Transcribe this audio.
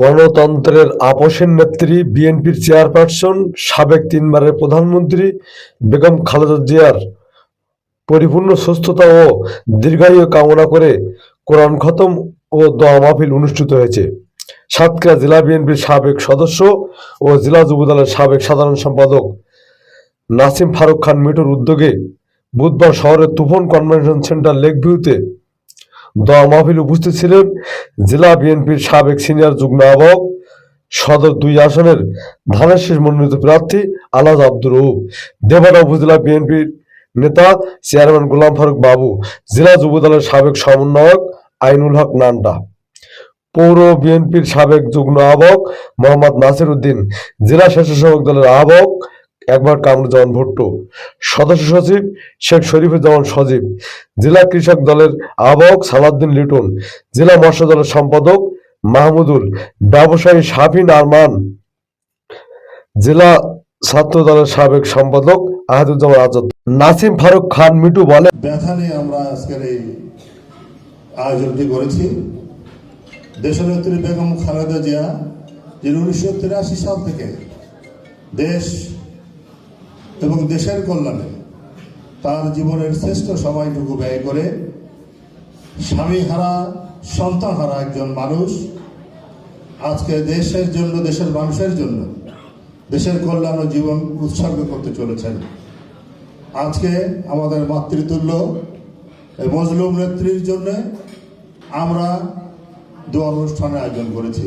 গণতন্ত্রের আপসের নেত্রী বিএনপির চেয়ারপারসন সাবেক তিনবারের প্রধানমন্ত্রী বেগম খালেদা জিয়ার পরিপূর্ণ সুস্থতা ও দীর্ঘায়ু কামনা করে কোরআন খতম ও দোয়া মাহফিল অনুষ্ঠিত হয়েছে। সাতক্ষীরা জেলা বিএনপির সাবেক সদস্য ও জেলা যুবদলের সাবেক সাধারণ সম্পাদক নাসিম ফারুক খান মিটুর উদ্যোগে বুধবার শহরের তুফান কনভেনশন সেন্টার লেক ভিউতে দোয়া মাহফিল উপস্থিত ছিলেন জেলা বিএনপির সাবেক সিনিয়র যুগ্ম আহ্বায়ক, সদর ২ আসনের ধানের মনোনীত প্রার্থী আলহাজ আব্দুর রউফ, দেবাড়া উপজেলা বিএনপির নেতা চেয়ারম্যান গোলাম ফারুক বাবু, জেলা যুবদলের সাবেক সমন্বয়ক আইনুল হক নান্ডা, পৌর বিএনপির সাবেক যুগ্ম আহ্বায়ক মোহাম্মদ নাসির উদ্দিন, জেলা স্বেচ্ছাসেবক দলের আহ্বায়ক অ্যাডভোকেট কামরুজ্জামান ভুট্টো, সদস্য সচিব শেখ শরীফুজ্জামান সজীব, জেলা কৃষক দলের আহ্বায়ক সালাউদ্দিন লিটন, জেলা মৎস্য দলের সম্পাদক মাহমুদুল, ব্যবসায়ী শাফিন আরমান, জেলা ছাত্র দলের সাবেক সম্পাদক আহাদুজ্জামান আজাদ। নাসিম ফারুক খান মিটু বলেন, ব্যথা নিয়ে আমরা আজকের এই আয়োজনটি করেছি। দেশনেত্রী বেগম খালেদা জিয়া, যিনি 1983 সাল থেকে দেশ এবং দেশের কল্যাণে তার জীবনের শ্রেষ্ঠ সময়টুকু ব্যয় করে স্বামী হারা, সন্তান হারা একজন মানুষ আজকে দেশের জন্য, দেশের মানুষের জন্য, দেশের কল্যাণ ও জীবন উৎসর্গ করতে চলেছেন। আজকে আমাদের মাতৃতুল্য মজলুম নেত্রীর জন্য আমরা দোয়া অনুষ্ঠানের আয়োজন করেছি।